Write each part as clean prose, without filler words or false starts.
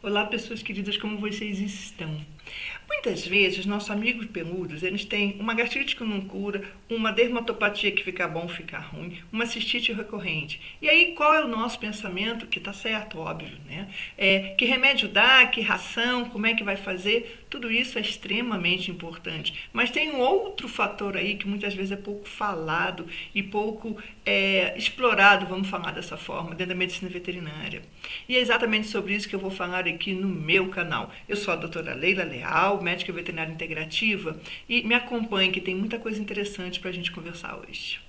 Olá, pessoas queridas, como vocês estão? Muitas vezes, nossos amigos peludos, eles têm uma gastrite que não cura, uma dermatopatia que fica bom, fica ruim, uma cistite recorrente. E aí, qual é o nosso pensamento? Que tá certo, óbvio, né? Que remédio dá, que ração, como é que vai fazer? Tudo isso é extremamente importante. Mas tem um outro fator aí que muitas vezes é pouco falado e pouco explorado, vamos falar dessa forma, dentro da medicina veterinária. E é exatamente sobre isso que eu vou falar aqui no meu canal. Eu sou a doutora Leila Leal, médica veterinária integrativa, e me acompanhe que tem muita coisa interessante para a gente conversar hoje.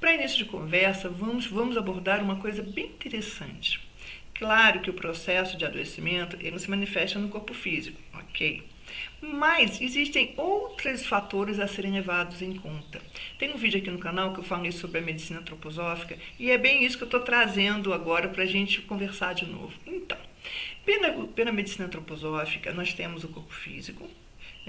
Para início de conversa, vamos abordar uma coisa bem interessante. Claro que o processo de adoecimento ele se manifesta no corpo físico, ok? Mas existem outros fatores a serem levados em conta. Tem um vídeo aqui no canal que eu falei sobre a medicina antroposófica e é bem isso que eu estou trazendo agora para a gente conversar de novo. Então, pela medicina antroposófica, nós temos o corpo físico,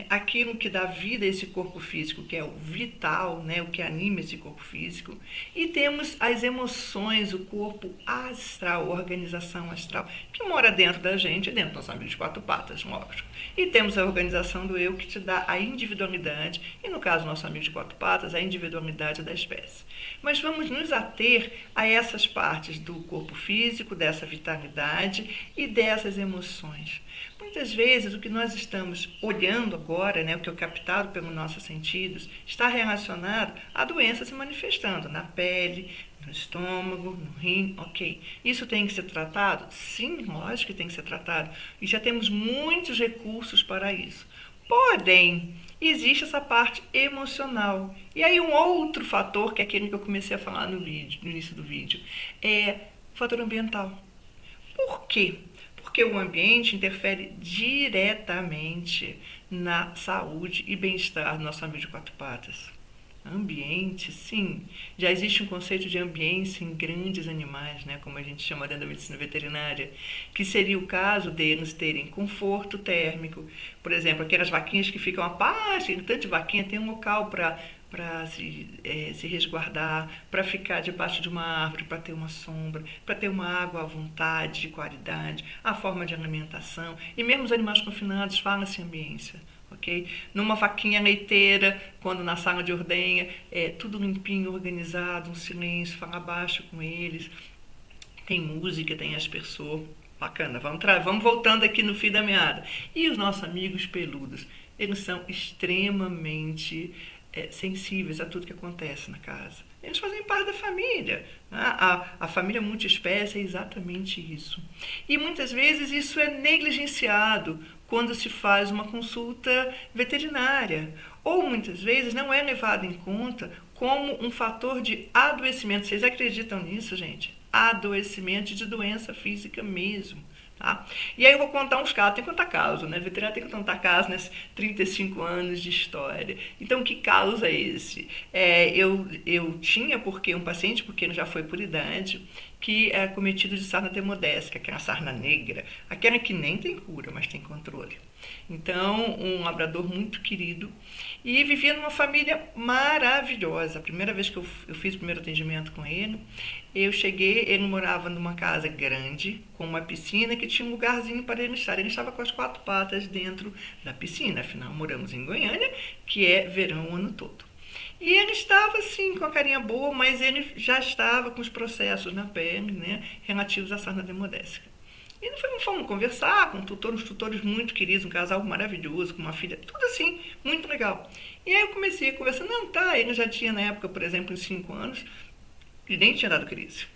aquilo que dá vida a esse corpo físico, que é o vital, né, o que anima esse corpo físico, e temos as emoções, o corpo astral, a organização astral, que mora dentro da gente, dentro do nosso amigo de quatro patas, lógico. E temos a organização do eu, que te dá a individualidade, e no caso do nosso amigo de quatro patas, a individualidade da espécie. Mas vamos nos ater a essas partes do corpo físico, dessa vitalidade e dessas emoções. Muitas vezes o que nós estamos olhando agora, né, o que é captado pelos nossos sentidos, está relacionado à doença se manifestando na pele, no estômago, no rim, ok. Isso tem que ser tratado? Sim, lógico que tem que ser tratado. E já temos muitos recursos para isso. Porém, existe essa parte emocional. E aí um outro fator, que é aquele que eu comecei a falar no início do vídeo, é o fator ambiental. Por quê? Porque o ambiente interfere diretamente na saúde e bem-estar do nosso amigo de quatro patas. Ambiente, sim. Já existe um conceito de ambiência em grandes animais, né, como a gente chama dentro da medicina veterinária, que seria o caso deles terem conforto térmico. Por exemplo, aquelas vaquinhas que ficam à parte, tanto de vaquinha tem um local para se resguardar, para ficar debaixo de uma árvore, para ter uma sombra, para ter uma água à vontade, de qualidade, a forma de alimentação. E mesmo os animais confinados falam-se ambiência. Okay? Numa vaquinha leiteira, quando na sala de ordenha, tudo limpinho, organizado, um silêncio, fala baixo com eles, tem música, tem aspersor, bacana, vamos voltando aqui no fio da meada. E os nossos amigos peludos, eles são extremamente sensíveis a tudo que acontece na casa. Eles fazem parte da família. A família multiespécie é exatamente isso. E muitas vezes isso é negligenciado quando se faz uma consulta veterinária. Ou muitas vezes não é levado em conta como um fator de adoecimento. Vocês acreditam nisso, gente? Adoecimento de doença física mesmo. Tá? E aí eu vou contar uns casos, tem que contar casos, né? Veterinário tem que contar casos nesses 35 anos de história. Então, que caso é esse? Eu tinha um paciente, porque ele já foi por idade, que é cometido de sarna demodésica, que é uma sarna negra, aquela que nem tem cura, mas tem controle. Então, um labrador muito querido e vivia numa família maravilhosa. A primeira vez que eu fiz o primeiro atendimento com ele, eu cheguei, ele morava numa casa grande, com uma piscina que tinha um lugarzinho para ele estar. Ele estava com as quatro patas dentro da piscina, afinal moramos em Goiânia, que é verão o ano todo. E ele estava, assim, com a carinha boa, mas ele já estava com os processos na pele, né, relativos à sarna demodésica. E fomos conversar com uns tutores muito queridos, um casal maravilhoso, com uma filha, tudo assim, muito legal. E aí eu comecei a conversar, não, tá, ele já tinha na época, por exemplo, uns 5 anos, e nem tinha dado crise.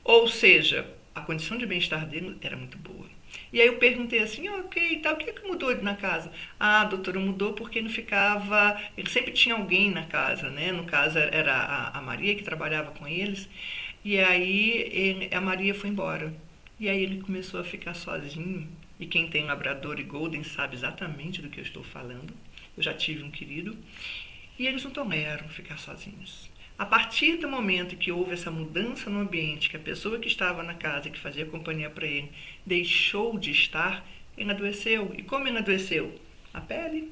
Ou seja, a condição de bem-estar dele era muito boa. E aí eu perguntei assim, ok, tá, o que mudou na casa? Ah, doutora, mudou porque ele sempre tinha alguém na casa, né? No caso era a Maria que trabalhava com eles, e aí a Maria foi embora. E aí ele começou a ficar sozinho, e quem tem labrador e golden sabe exatamente do que eu estou falando. Eu já tive um querido, e eles não toleram ficar sozinhos. A partir do momento que houve essa mudança no ambiente, que a pessoa que estava na casa, que fazia companhia para ele, deixou de estar, ele adoeceu. E como ele adoeceu? A pele.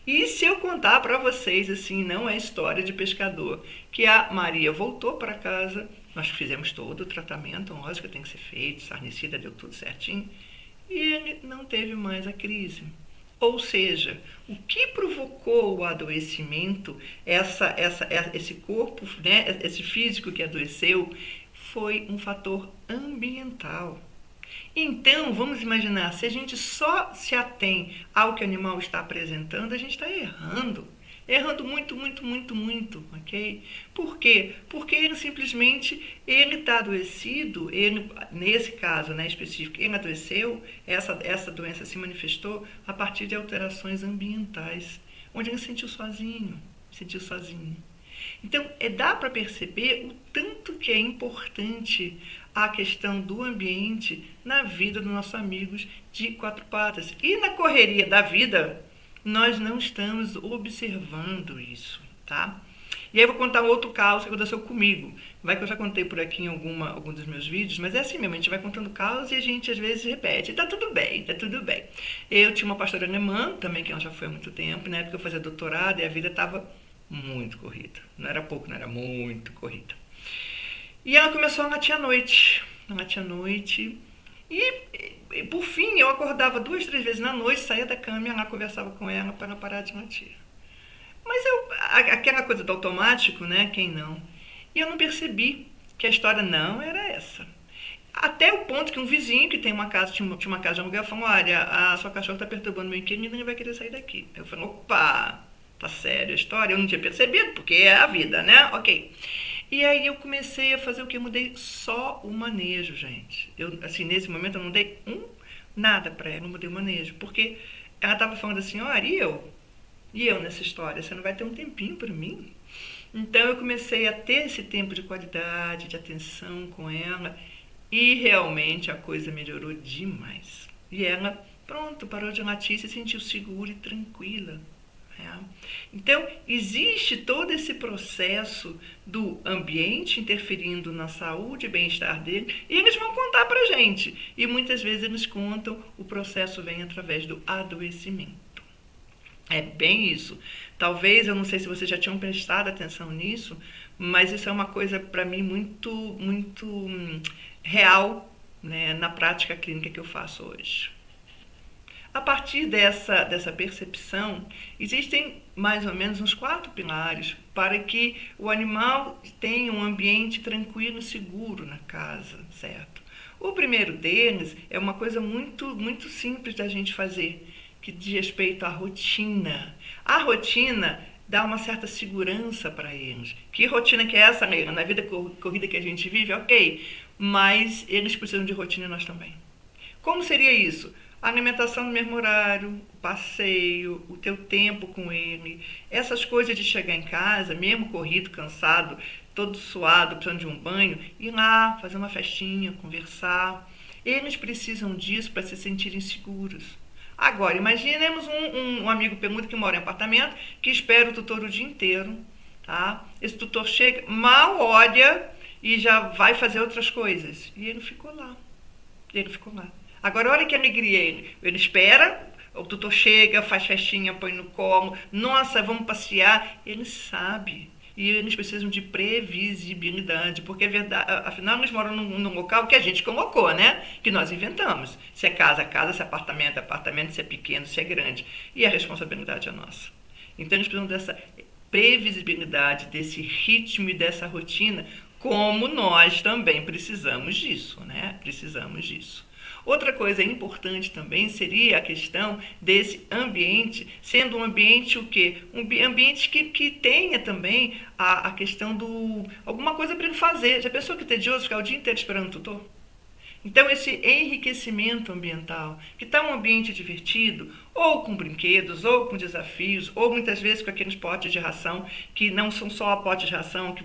E se eu contar para vocês, assim, não é história de pescador, que a Maria voltou para casa, nós fizemos todo o tratamento, lógico que tem que ser feito, sarnicida, deu tudo certinho, e ele não teve mais a crise. Ou seja, o que provocou o adoecimento, esse corpo, né, esse físico que adoeceu, foi um fator ambiental. Então, vamos imaginar, se a gente só se atém ao que o animal está apresentando, a gente está errando. Errando muito, muito, muito, muito, ok? Por quê? Porque ele simplesmente, ele está adoecido, ele, nesse caso, né, específico, ele adoeceu, essa doença se manifestou a partir de alterações ambientais, onde ele se sentiu sozinho. Então, dá para perceber o tanto que é importante a questão do ambiente na vida dos nossos amigos de quatro patas. E na correria da vida, nós não estamos observando isso, tá? E aí eu vou contar outro caso que aconteceu comigo. Vai que eu já contei por aqui em algum dos meus vídeos, mas é assim mesmo, a gente vai contando casos e a gente às vezes repete. Tá tudo bem, tá tudo bem. Eu tinha uma pastora alemã, também que ela já foi há muito tempo, na época que eu fazia doutorado e a vida estava muito corrida. Não era pouco, não era muito corrida. E ela começou a latir à noite. E por fim, eu acordava 2, 3 vezes na noite, saía da cama e lá conversava com ela para ela parar de latir. Mas aquela coisa do automático, né? Quem não? E eu não percebi que a história não era essa. Até o ponto que um vizinho que tem uma casa, tinha uma casa de aluguel, falou: olha, a sua cachorra está perturbando meu inquilino e ninguém vai querer sair daqui. Eu falei: opa, tá sério a história? Eu não tinha percebido, porque é a vida, né? Ok. E aí eu comecei a fazer o que? Eu mudei só o manejo, gente. Eu, assim, nesse momento eu não dei nada para ela, não mudei o manejo. Porque ela estava falando assim: olha, e eu nessa história? Você não vai ter um tempinho para mim? Então eu comecei a ter esse tempo de qualidade, de atenção com ela. E realmente a coisa melhorou demais. E ela, pronto, parou de latir, se sentiu segura e tranquila. Então, existe todo esse processo do ambiente interferindo na saúde e bem-estar dele, e eles vão contar pra gente. E muitas vezes eles contam, o processo vem através do adoecimento. É bem isso. Talvez, eu não sei se vocês já tinham prestado atenção nisso, mas isso é uma coisa para mim muito, muito real, né, na prática clínica que eu faço hoje. A partir dessa percepção, existem mais ou menos uns 4 pilares para que o animal tenha um ambiente tranquilo e seguro na casa, certo? O primeiro deles é uma coisa muito, muito simples da gente fazer, que diz respeito à rotina. A rotina dá uma certa segurança para eles. Que rotina que é essa, Leila? Na vida corrida que a gente vive, ok, mas eles precisam de rotina e nós também. Como seria isso? A alimentação no mesmo horário, o passeio, o teu tempo com ele, essas coisas de chegar em casa, mesmo corrido, cansado, todo suado, precisando de um banho, ir lá, fazer uma festinha, conversar. Eles precisam disso para se sentirem seguros. Agora, imaginemos um amigo permuta que mora em apartamento, que espera o tutor o dia inteiro, tá? Esse tutor chega, mal olha e já vai fazer outras coisas. E ele ficou lá. Agora, olha que alegria ele espera, o tutor chega, faz festinha, põe no colo, nossa, vamos passear. Ele sabe. E eles precisam de previsibilidade, porque é verdade, afinal eles moram num local que a gente colocou, né? Que nós inventamos. Se é casa, é casa, se é apartamento, é apartamento, se é pequeno, se é grande. E a responsabilidade é nossa. Então eles precisam dessa previsibilidade, desse ritmo e dessa rotina, como nós também precisamos disso, né? Precisamos disso. Outra coisa importante também seria a questão desse ambiente, sendo um ambiente o quê? Um ambiente que tenha também a questão do... alguma coisa para ele fazer. Já pensou que é tedioso ficar o dia inteiro esperando o tutor? Então, esse enriquecimento ambiental, que está um ambiente divertido, ou com brinquedos, ou com desafios, ou muitas vezes com aqueles potes de ração, que não são só potes de ração,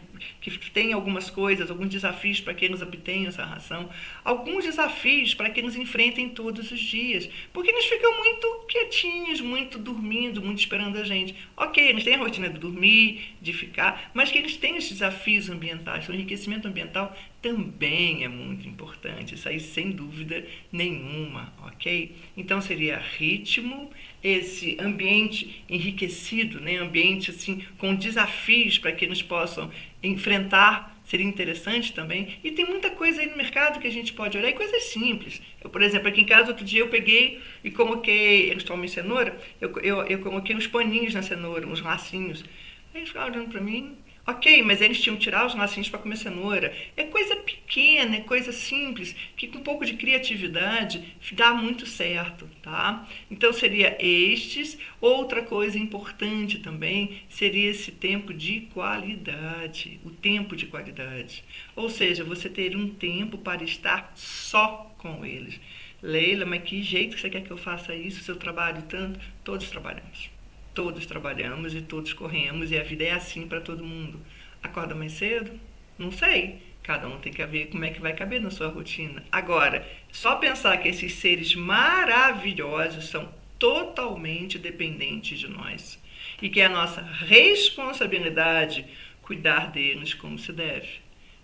que tem algumas coisas, alguns desafios para que eles obtenham essa ração, alguns desafios para que eles enfrentem todos os dias, porque eles ficam muito quietinhos, muito dormindo, muito esperando a gente. Ok, eles têm a rotina de dormir, de ficar, mas que eles têm os desafios ambientais. O enriquecimento ambiental também é muito importante, isso aí sem dúvida nenhuma, ok? Então seria ritmo, esse ambiente enriquecido, né? Ambiente assim com desafios para que eles possam enfrentar, seria interessante também. E tem muita coisa aí no mercado que a gente pode olhar, e coisas simples. Eu, por exemplo, aqui em casa outro dia eu peguei e coloquei, eles comem cenoura, eu coloquei uns paninhos na cenoura, uns lacinhos. Aí eles ficaram olhando para mim. Ok, mas eles tinham que tirar os lacinhos para comer cenoura. É coisa pequena, é coisa simples, que com um pouco de criatividade dá muito certo, tá? Então seria estes. Outra coisa importante também seria esse tempo de qualidade, o tempo de qualidade. Ou seja, você ter um tempo para estar só com eles. Leila, mas que jeito que você quer que eu faça isso se eu trabalho tanto? Todos trabalhamos. Todos trabalhamos e todos corremos, e a vida é assim para todo mundo. Acorda mais cedo? Não sei. Cada um tem que ver como é que vai caber na sua rotina. Agora, só pensar que esses seres maravilhosos são totalmente dependentes de nós e que é a nossa responsabilidade cuidar deles como se deve.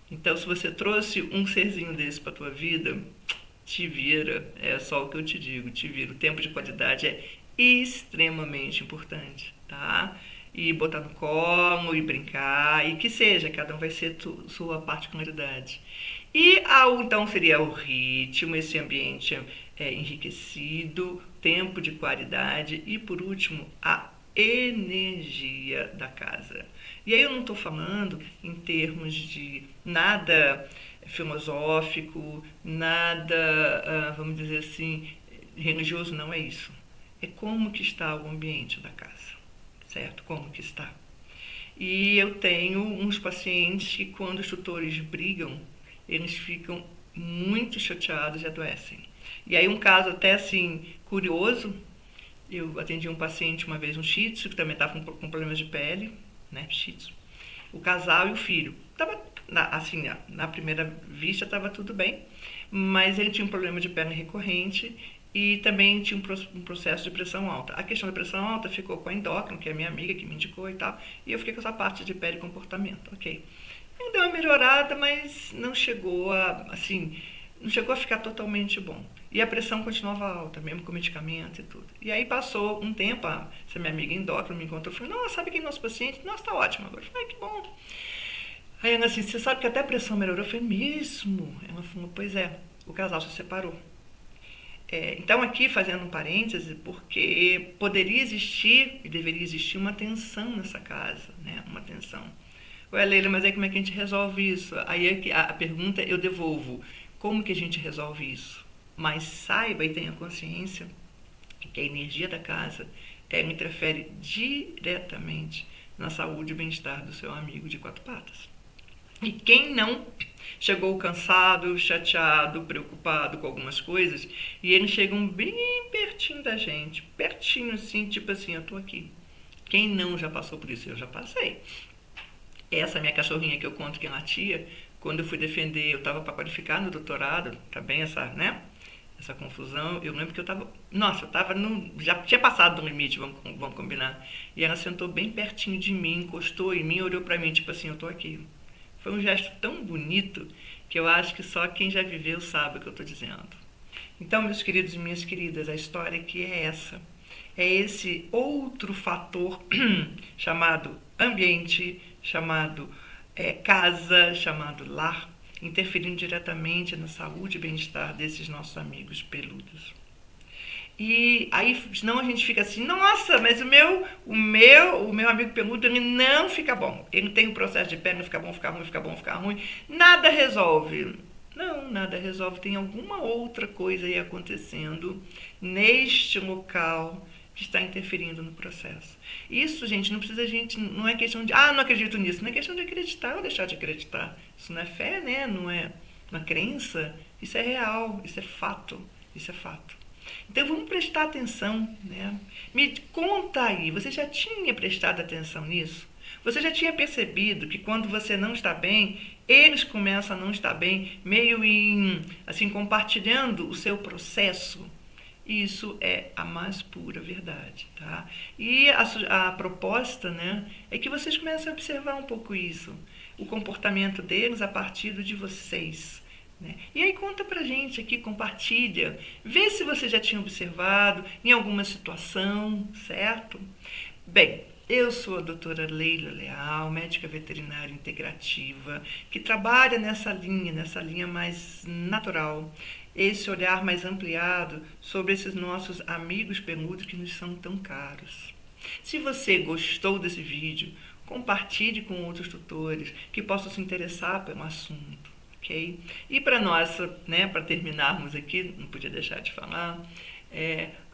Então, se você trouxe um serzinho desse para a tua vida, te vira. É só o que eu te digo, te vira. O tempo de qualidade é extremamente importante, tá? E botar no colo, e brincar, e que seja, cada um vai ser sua particularidade. E então seria o ritmo, esse ambiente enriquecido, tempo de qualidade e, por último, a energia da casa. E aí eu não estou falando em termos de nada filosófico, nada, vamos dizer assim, religioso, não é isso. É como que está o ambiente da casa, certo? Como que está. E eu tenho uns pacientes que quando os tutores brigam, eles ficam muito chateados e adoecem. E aí um caso até assim, curioso, eu atendi um paciente uma vez, um shih tzu, que também estava com problemas de pele, né, shih tzu. O casal e o filho. Tava, assim, na primeira vista estava tudo bem, mas ele tinha um problema de pele recorrente e também tinha um processo de pressão alta. A questão da pressão alta ficou com a endócrino, que é a minha amiga que me indicou e tal, e eu fiquei com essa parte de pele e comportamento, ok. Ele deu uma melhorada, mas não chegou a ficar totalmente bom. E a pressão continuava alta, mesmo com medicamento e tudo. E aí passou um tempo, essa minha amiga endócrino me encontrou e falou, nossa, sabe quem é nosso paciente? Nossa, tá ótimo agora. Eu falei, que bom. Aí ela assim, você sabe que até a pressão melhorou? Eu falei, mesmo? Ela falou, pois é, o casal se separou. Então aqui fazendo um parêntese, porque poderia existir e deveria existir uma tensão nessa casa, né? Uma tensão. Ué, Leila, mas aí como é que a gente resolve isso? Aí a pergunta eu devolvo, como que a gente resolve isso? Mas saiba e tenha consciência que a energia da casa ela interfere diretamente na saúde e bem-estar do seu amigo de quatro patas. E quem não chegou cansado, chateado, preocupado com algumas coisas, e eles chegam bem pertinho da gente, pertinho assim, tipo assim, eu tô aqui. Quem não já passou por isso? Eu já passei. Essa minha cachorrinha que eu conto que é latia, quando eu fui defender, eu estava para qualificar no doutorado, tá bem essa confusão, eu lembro que já tinha passado do limite, vamos combinar, e ela sentou bem pertinho de mim, encostou em mim, olhou para mim, tipo assim, eu tô aqui. Foi um gesto tão bonito que eu acho que só quem já viveu sabe o que eu estou dizendo. Então, meus queridos e minhas queridas, a história aqui é essa. É esse outro fator chamado ambiente, chamado casa, chamado lar, interferindo diretamente na saúde e bem-estar desses nossos amigos peludos. E aí, senão a gente fica assim, nossa, mas o meu amigo peludo, ele não fica bom. Ele tem um processo de pele, não fica bom, fica ruim, fica bom, fica ruim. Nada resolve. Não, nada resolve. Tem alguma outra coisa aí acontecendo neste local que está interferindo no processo. Isso, gente, não é questão de, não acredito nisso. Não é questão de acreditar ou deixar de acreditar. Isso não é fé, né? Não é uma crença. Isso é real, isso é fato. Isso é fato. Então vamos prestar atenção, né? Me conta aí, você já tinha prestado atenção nisso? Você já tinha percebido que quando você não está bem, eles começam a não estar bem, meio assim, compartilhando o seu processo? Isso é a mais pura verdade, tá? E a proposta, né, é que vocês comecem a observar um pouco isso, o comportamento deles a partir do de vocês, né? E aí conta pra gente aqui, compartilha, vê se você já tinha observado em alguma situação, certo? Bem, eu sou a doutora Leila Leal, médica veterinária integrativa, que trabalha nessa linha mais natural, esse olhar mais ampliado sobre esses nossos amigos peludos que nos são tão caros. Se você gostou desse vídeo, compartilhe com outros tutores que possam se interessar pelo assunto, ok? E para nossa, né, para terminarmos aqui, não podia deixar de falar,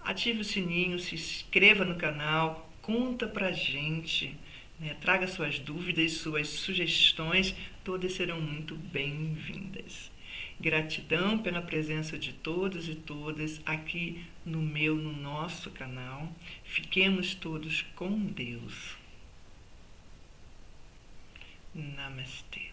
ative o sininho, se inscreva no canal, conta pra gente, né? Traga suas dúvidas, suas sugestões, todas serão muito bem-vindas. Gratidão pela presença de todos e todas aqui no nosso canal. Fiquemos todos com Deus. Namastê.